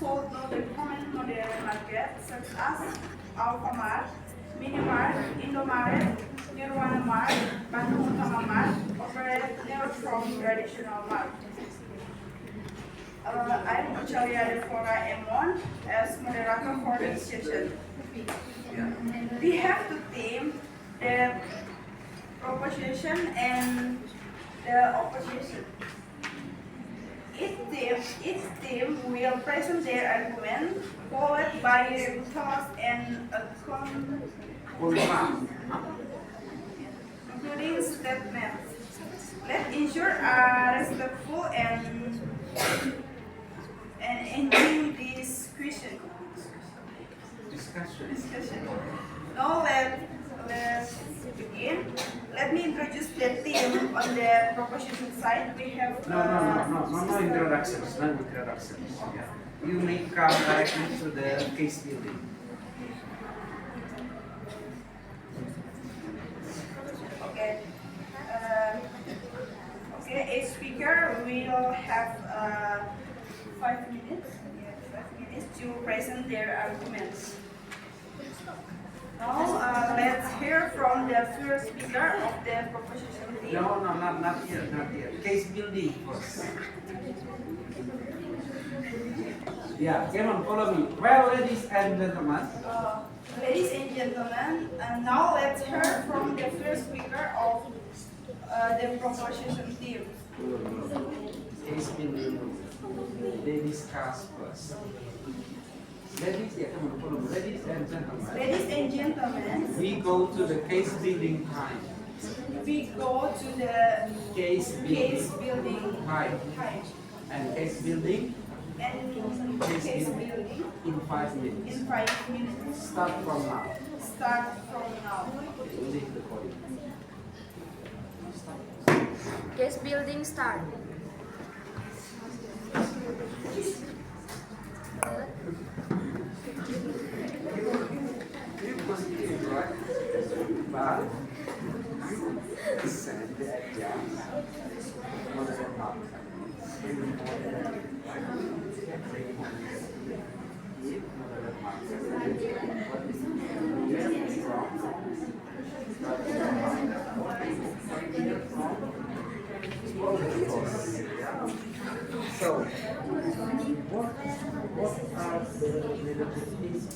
sold on the common modern market such as Alfamart, Minimart, Indomaret, Nirwana Mart, Bandung Utama Mart operate from traditional mart. I'm Uchalia Devora M1 as moderator for this session. We have to theme the proposition and the opposition. Each team will present their argument, followed by rebuttals and a concluding statements. Let's ensure a respectful and engaging discussion. Now let's begin. Let me introduce the team on the proposition side. We have No introductions. Yeah. You may come directly to the case building. Okay. Each speaker will have 5 minutes. Yes, 5 minutes to present their arguments. Now let's hear from the first speaker of the proposition team. No, not yet. Case building first. Yeah, come on, follow me. Well, ladies and gentlemen. Ladies and gentlemen, now let's hear from the first speaker of the proposition team. Case building. They discuss first. Ladies, yeah, come on, follow me. Ladies and gentlemen. Ladies and gentlemen. We go to the case building time. We go to the Case building time. And case building And case building in 5 minutes. in 5 minutes. Start from now. Start from now. Leave the podium. Case building start. You positive, right? But send that down. Modern market. So, what are the negatives?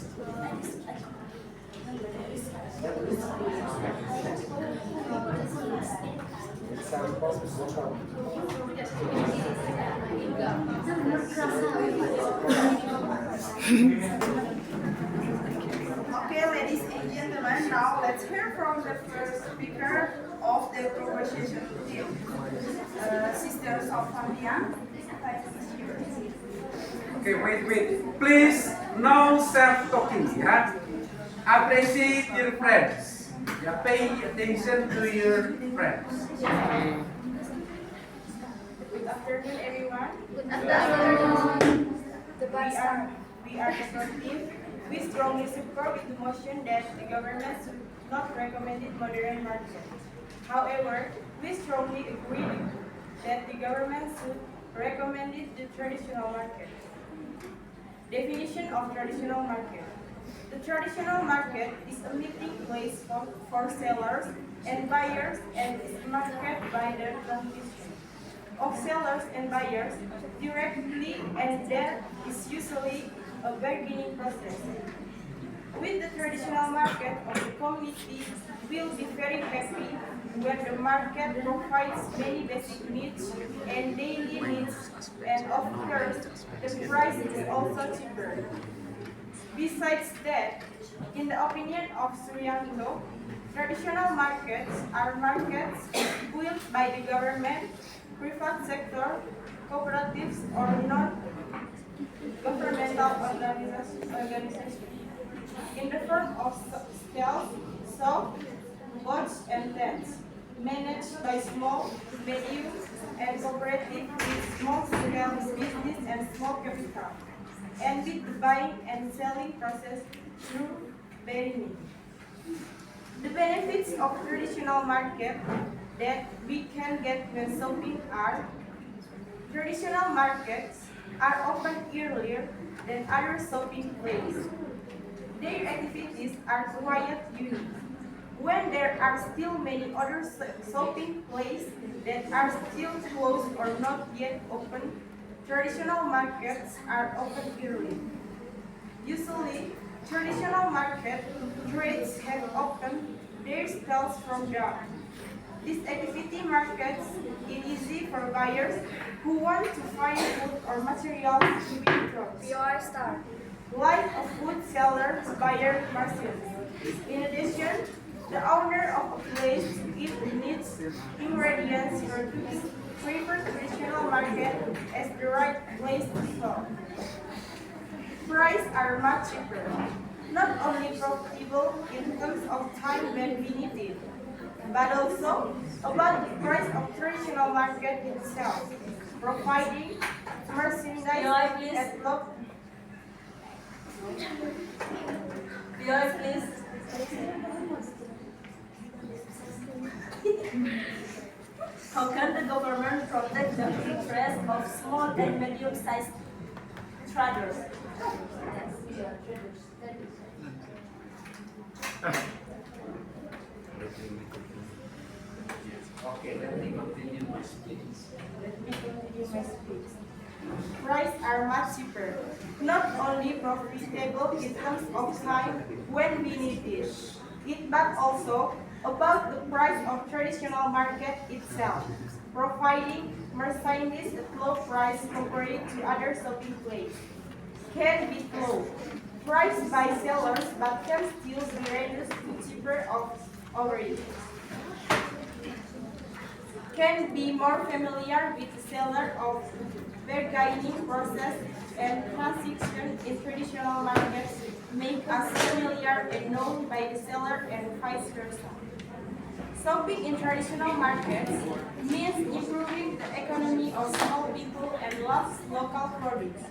Okay, ladies and gentlemen, now let's hear from the first speaker of the proposition team, Sister Salfandia. Okay, wait. Please, no self-talking, yeah? Appreciate your friends. Yeah, pay attention to your friends. Good afternoon, everyone. Good afternoon. We are the first team. We strongly support the motion that the government should not recommend modern market. However, we strongly agree that the government should recommend the traditional market. Definition of traditional market. The traditional market is a meeting place for sellers and buyers and is marked by the transition of sellers and buyers directly, and that is usually a bargaining process. With the traditional market of the community will be very happy when the market provides many basic needs and daily needs, and of course the price is also cheaper. Besides that, in the opinion of Suryanto, traditional markets are markets built by the government, private sector, cooperatives, or non-governmental organizations in the form of stalls, shops, boats, and tents, managed by small, medium, and cooperative with small-scale business and small capital, and with the buying and selling process through bargaining. The benefits of traditional market that we can get when shopping are: traditional markets are open earlier than other shopping places. Their activities are quite unique. When there are still many other shopping places that are still closed or not yet open, traditional markets are open early. Usually, traditional market trades have opened their stalls from dark. This activity markets it easy for buyers who want to find food or materials during drops, POI start. like a food seller, buyer, merchants. In addition, the owner of a place if needs ingredients for cooking prefer traditional market as the right place to shop. Prices are much cheaper, not only profitable in terms of time when we need it, but also about the price of traditional market itself, providing merchandise at low. Viewers, please. How can the government protect the interest of small and medium-sized traders? Okay, let me continue my speech. Let me continue my speech. Prices are much cheaper, not only profitable in terms of time when we need it, but also about the price of traditional market itself, providing merchandise at low price compared to other shopping places. Can be low, priced by sellers, but can still be reduced to cheaper of already. Can be more familiar with the seller of bargaining process and transaction in traditional markets make us familiar and known by the seller and vice versa. Shopping in traditional markets means improving the economy of small people and loves local produce.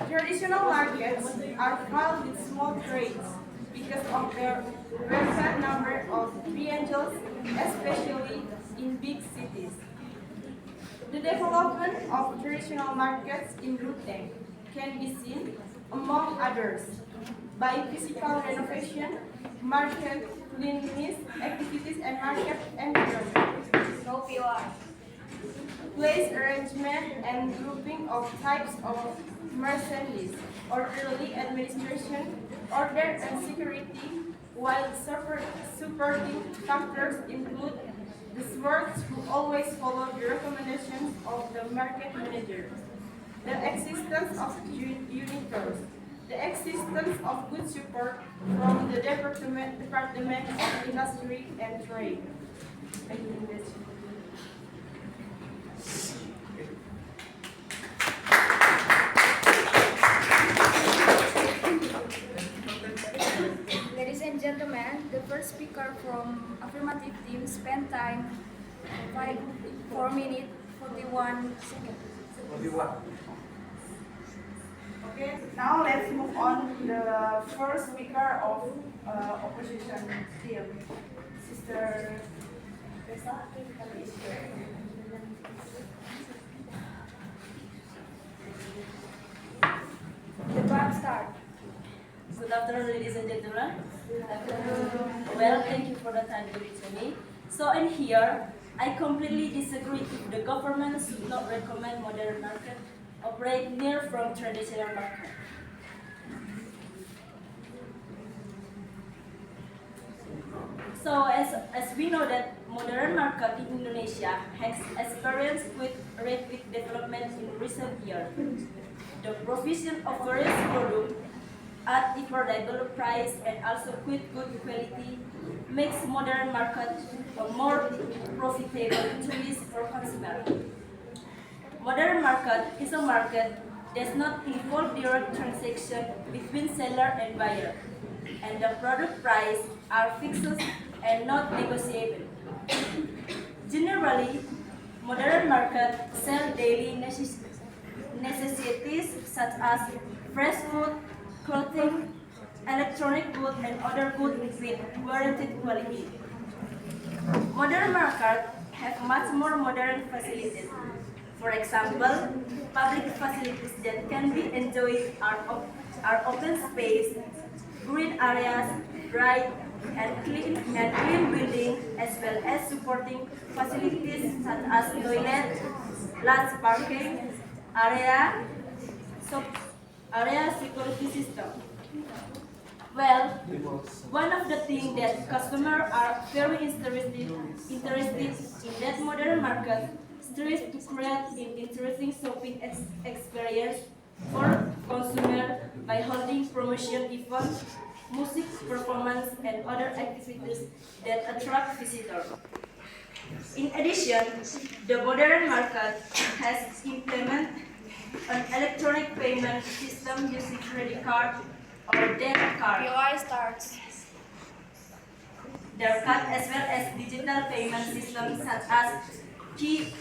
Traditional markets are filled with small trades because of their vast number of triangles, especially in big cities. The development of traditional markets in Ruteng can be seen, among others, by physical renovation, market cleanliness activities, and market environment. No POI. Place arrangement and grouping of types of merchandise, orderly administration, order and security, while supporting factors include the stewards who always follow the recommendations of the market manager, the existence of unitors, the existence of good support from the Department of Industry and Trade. Thank you. Ladies and gentlemen, the first speaker from affirmative team spent time 4 minutes 41 seconds. What do you want? Okay, now let's move on to the first speaker of opposition team, Sister Tessa. The bar start. Good afternoon, ladies and gentlemen. Well, thank you for the time given to me. So in here, I completely disagree if the government should not recommend modern market operate near from traditional market. So as we know that modern market in Indonesia has experienced with rapid development in recent years. The provision of various products at affordable price and also with good quality makes modern market a more profitable choice for consumer. Modern market is a market does not involve direct transaction between seller and buyer, and the product price are fixed and not negotiable. Generally, modern market sell daily necessities such as fresh food, clothing, electronic goods, and other goods with warranted quality. Modern market have much more modern facilities. For example, public facilities that can be enjoyed are open space, green areas, bright and clean building, as well as supporting facilities such as toilet, large parking area, so area security system. Well, one of the things that customers are very interested in that modern market strives to create an interesting shopping experience for consumers by holding promotion events, music performance, and other activities that attract visitors. In addition, the modern market has implemented an electronic payment system using credit card or debit card, POI starts. as well as digital payment systems such as QRAS.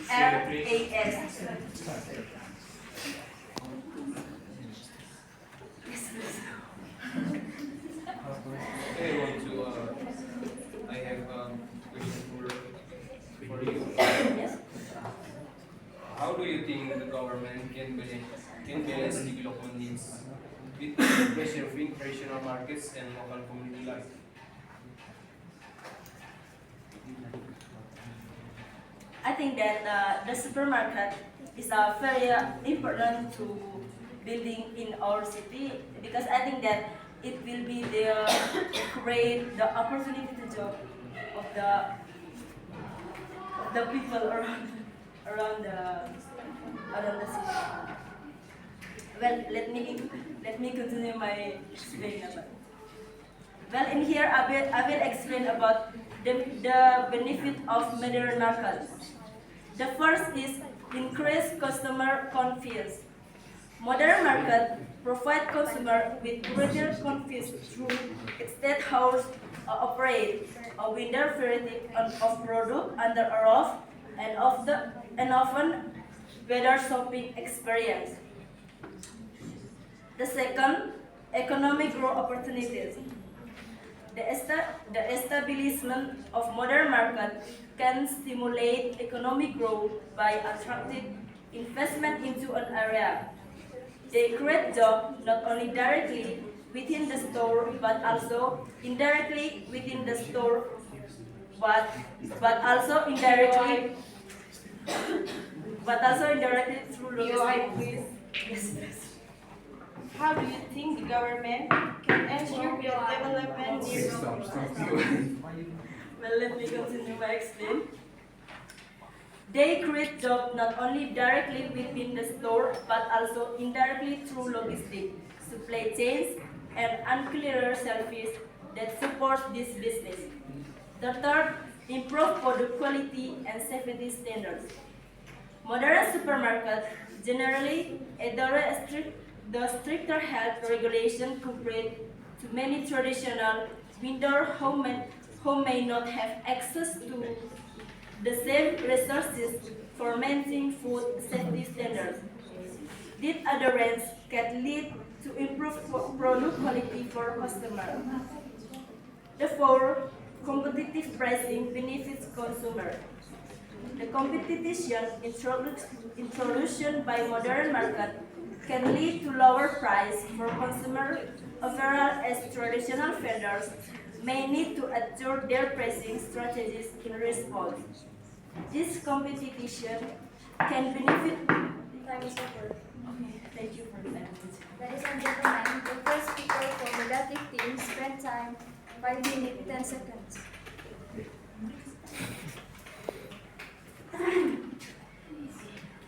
I have a question for you. Yes? How do you think the government can balance development needs with preserving traditional markets and local community life? I think that the supermarket is very important to building in our city because I think that it will be the create the opportunity to job of the people around the city. Well, let me continue my explanation. Well, in here I will explain about the benefit of modern market. The first is increased customer confidence. Modern market provide consumer with greater confidence through extended hours operate a wider variety of product under a roof and often better shopping experience. The second, economic growth opportunities. The establishment of modern market can stimulate economic growth by attracting investment into an area. They create jobs not only directly within the store but also indirectly within the store, but also indirectly through logistics. Yes, yes. How do you think the government can ensure the development near Well, let me continue my explain. They create jobs not only directly within the store, but also indirectly through logistics, supply chains, and unclear services that support this business. The third, improve product quality and safety standards. Modern supermarkets generally adhere the stricter health regulation compared to many traditional vendors who may not have access to the same resources for maintaining food safety standards. This adherence can lead to improved product quality for customers. The fourth, competitive pricing benefits consumers. The competition introduction by modern market can lead to lower price for consumers overall as traditional vendors may need to adjust their pricing strategies in response. This competition can benefit. Time is over. Okay, thank you for that. Ladies and gentlemen, the first speaker for the Dative team spent time 5 minutes 10 seconds.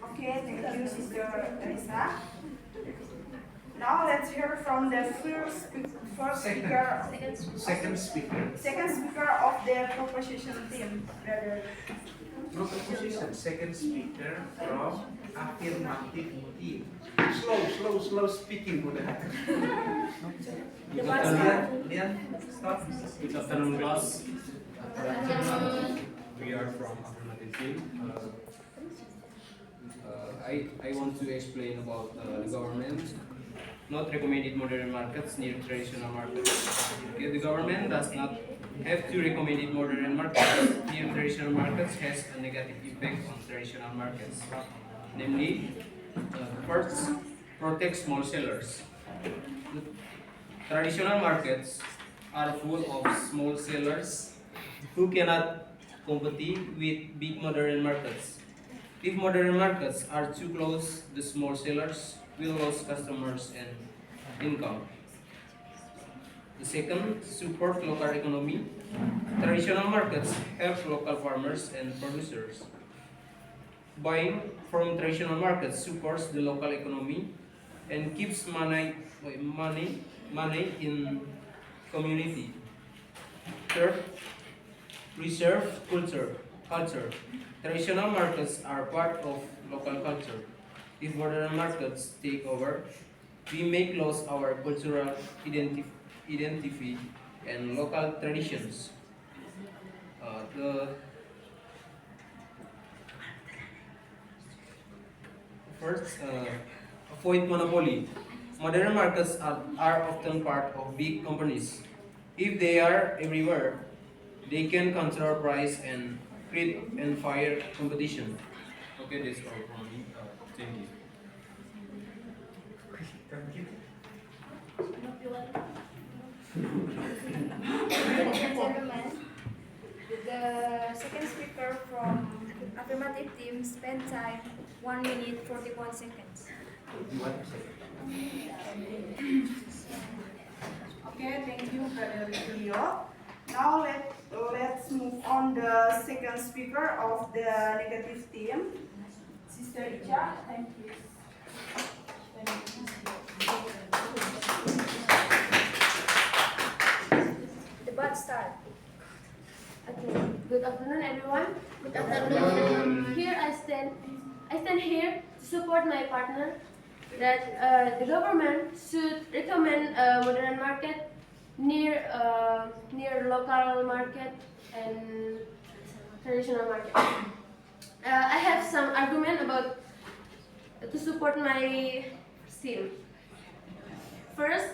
Okay, thank you, Sister Teresa. Now let's hear from the Second speaker. second speaker of the proposition team, Brother. Proposition. Second speaker from affirmative team. Slow speaking, Buddha. The first Lian, stop. Good afternoon, class. We are from affirmative team. I want to explain about the government not recommended modern markets near traditional markets. Okay, the government does not have to recommend modern markets near traditional markets has a negative impact on traditional markets. namely, first, protect small sellers. The traditional markets are full of small sellers who cannot compete with big modern markets. If modern markets are too close, the small sellers will lose customers and income. The second, support local economy. Traditional markets help local farmers and producers. Buying from traditional markets supports the local economy and keeps money in community. Third, preserve culture. Traditional markets are part of local culture. If modern markets take over, we may lose our cultural identity and local traditions. The first, avoid monopoly. Modern markets are often part of big companies. If they are everywhere, they can control price and create unfair competition. Okay, that's all from me. Thank you. Thank you. Ladies and gentlemen, the second speaker from affirmative team spent time 1 minute 41 seconds. Okay, thank you, Brother Leo. Now let's move on the second speaker of the negative team, Sister Icha. Thank you. Debat start. Okay. Good afternoon, everyone. Good afternoon. Here I stand here to support my partner that the government should recommend a modern market near local market and traditional market. I have some argument about to support my team. First,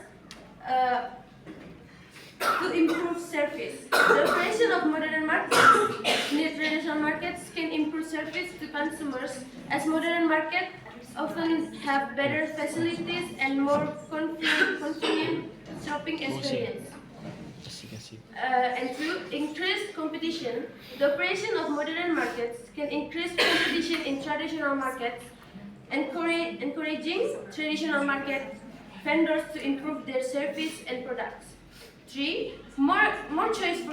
to improve service. The operation of modern markets near traditional markets can improve service to consumers as modern markets often have better facilities and more convenient shopping experience. And to increase competition, the operation of modern markets can increase competition in traditional markets, encouraging traditional market vendors to improve their service and products. 3. More choices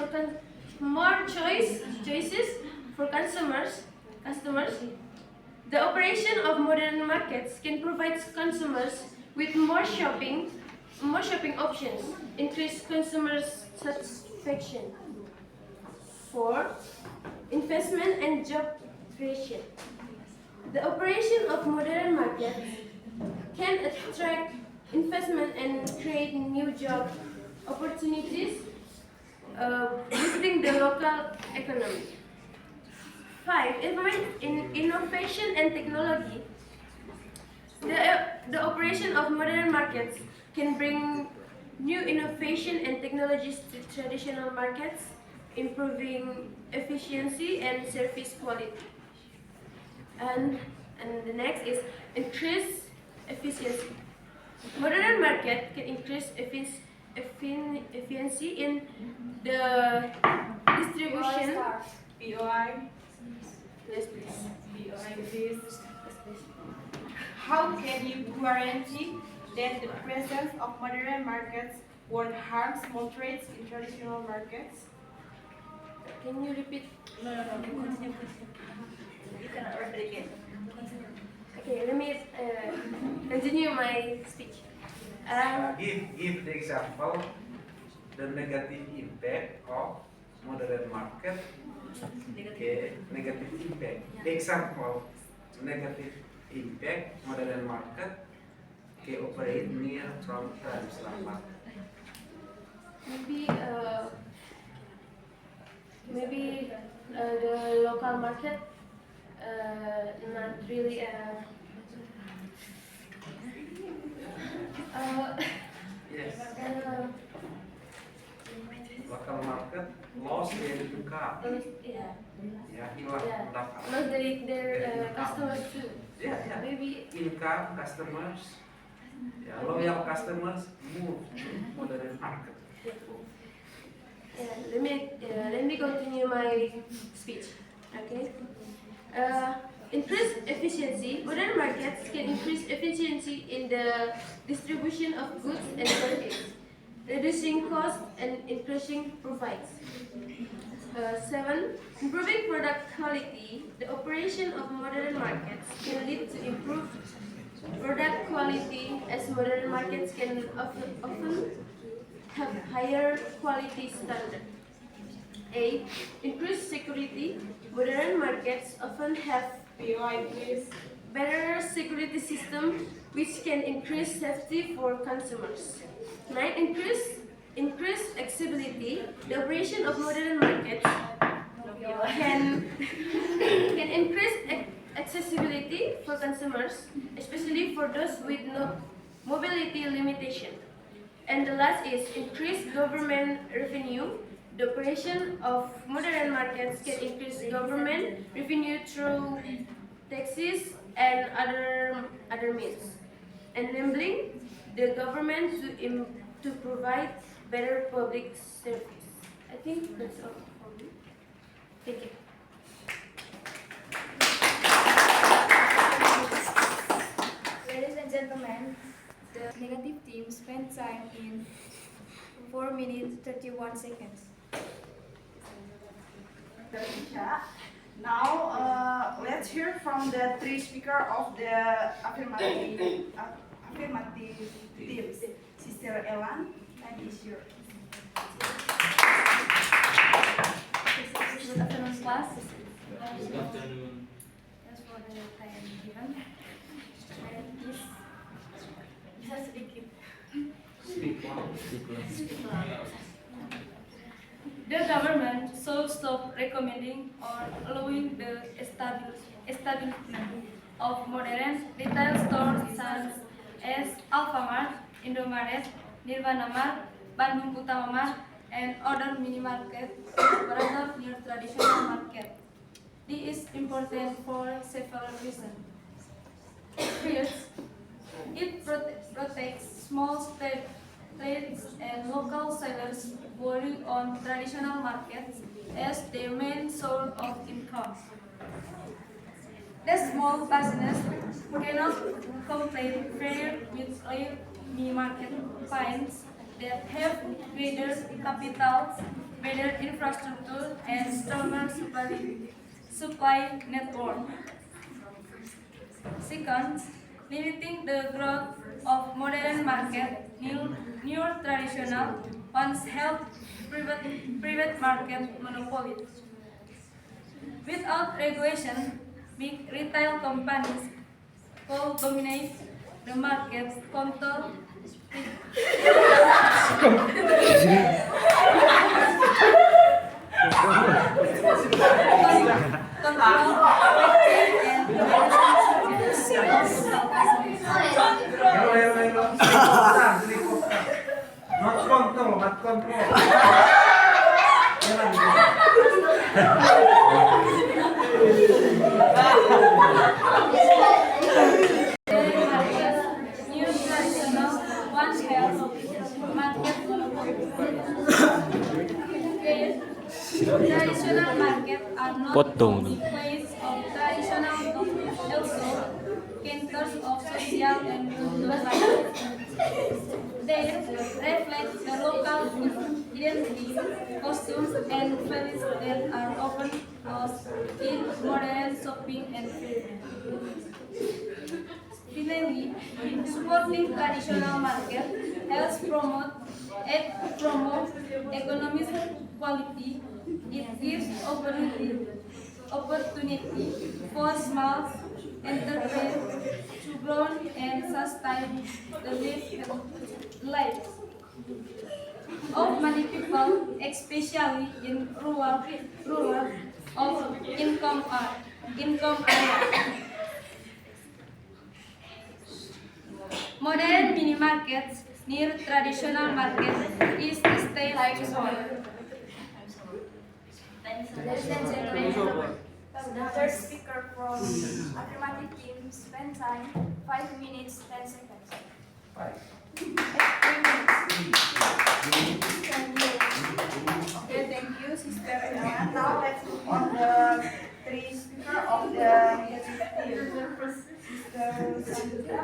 for consumers. The operation of modern markets can provide consumers with more shopping options, increase consumers' satisfaction. 4. Investment and job creation. The operation of modern markets can attract investment and create new job opportunities, boosting the local economy. 5. Innovation and technology. The operation of modern markets can bring new innovation and technologies to traditional markets, improving efficiency and service quality. And the next is increase efficiency. Modern market can increase efficiency in the distribution. POI. Yes, please. POI, please. How can you guarantee that the presence of modern markets won't harm small trades in traditional markets? Can you repeat? No. Continue. You cannot repeat again. Okay, let me continue my speech. Give the example the negative impact of modern market. Okay, negative impact. The example negative impact modern market. Okay, operate near from traditional market. Maybe the local market not really Yes. Local market lost their income. yeah, Ya, hilang yeah. pendapatan. Lost their customers too. Yeah. Maybe Income customers, loyal customers move to modern market. let me continue my speech. Okay. Increase efficiency. Modern markets can increase efficiency in the distribution of goods and services, reducing costs and increasing profits. 7. Improving product quality. The operation of modern markets can lead to improved product quality, as modern markets can often have higher quality standard. 8. Increased security. Modern markets often have better security system which can increase safety for consumers. 9. Increase accessibility. The operation of modern markets can increase accessibility for consumers, especially for those with no mobility limitation. And the last is increase government revenue. The operation of modern markets can increase government revenue through taxes and other means, enabling the government to provide better public service. I think that's all for me. Thank you. Ladies and gentlemen, the negative team spent time in 4 minutes 31 seconds. Now, let's hear from the three speakers of the affirmative teams. Sister Elan, and is yours. Good afternoon, class. Good afternoon. As for the time given, and is bisa sedikit. Speak loud. The government should stop recommending or allowing the establishment of modern retail stores such as Alfamart, Indomaret, Nirvana Mart, Bandung Utama Mart, and other mini markets operated near traditional market. This is important for several reasons. First, it protects small trades and local sellers working on traditional markets as their main source of income. The small business cannot compete fair with mini market finds that have greater capital, better infrastructure, and stronger supply network. Second, limiting the growth of modern market near traditional ones help private market monopolies. Without regulation, big retail companies will dominate the market, control Hello. Not control. new traditional one health market monopoly. Traditional markets are not only place of traditional but also centers of social and cultural life. They reflect the local identity, costumes, and values that are often lost in modern shopping and trade. Finally, supporting traditional market helps promote economic quality. It gives opportunity for small enterprises to grow and sustain the lives of many people, especially in rural of income areas. Modern mini markets near traditional markets is the state. Ladies and gentlemen, The third speaker from affirmative team spend time 5 minutes 10 seconds. 5. 3 minutes. Okay, thank you, Sister Ella. Now let's move on the three speaker of the music team. Sister Sandra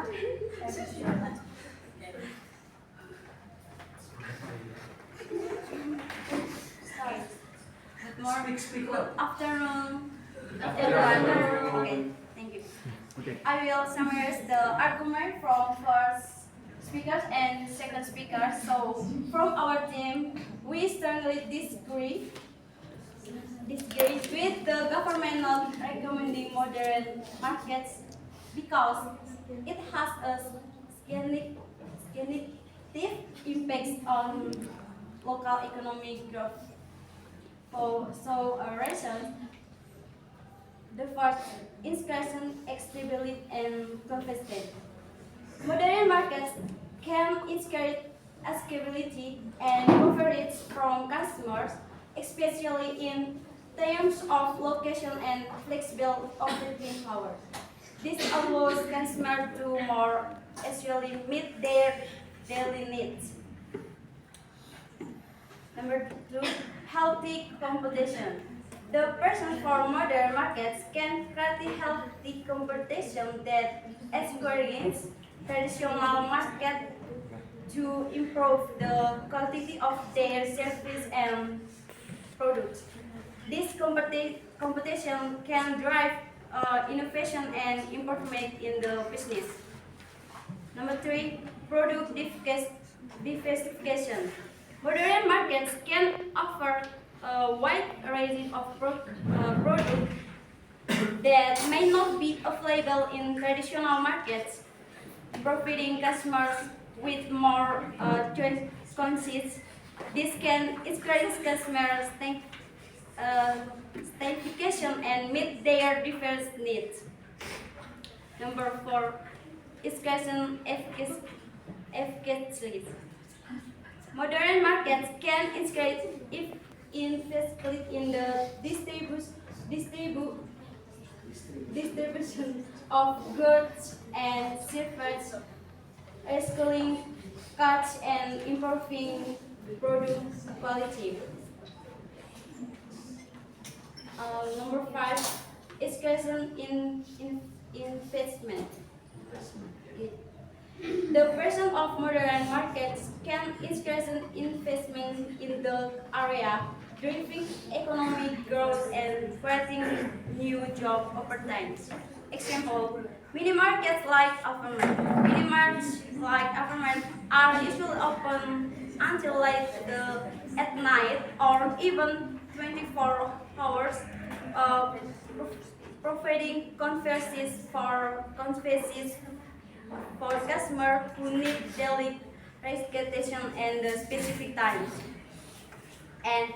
and Sister. Good morning. Speak loud. Afternoon. Afternoon. Okay, thank you. I will summarize the argument from first speakers and second speaker. So, from our team, we strongly disagree with the government not recommending modern markets because it has a significant impacts on local economic growth. So a reason, the first, increasing stability and competition. Modern markets can increase stability and coverage from customers, especially in terms of location and flexible operating power. This allows consumers to more easily meet their daily needs. Number 2, healthy competition. The person for modern markets can create healthy competition that encourages traditional market to improve the quality of their service and products. This competition can drive innovation and improvement in the business. Number 3, product diversification. Modern markets can offer a wide range of products that may not be available in traditional markets, providing customers with more choices. This can encourage customers staycation and meet their diverse needs. Number 4, discussion efficacy. Modern markets can increase if investment in the distribution of goods and services, recycling costs and improving product quality. Number 5, discussion in investment. The version of modern markets can increase investment in the area, driving economic growth and creating new job opportunities. Example, mini markets like Alphamart are usually open until late at night or even 24 hours, providing conveniences for customers who need daily representation and specific times. And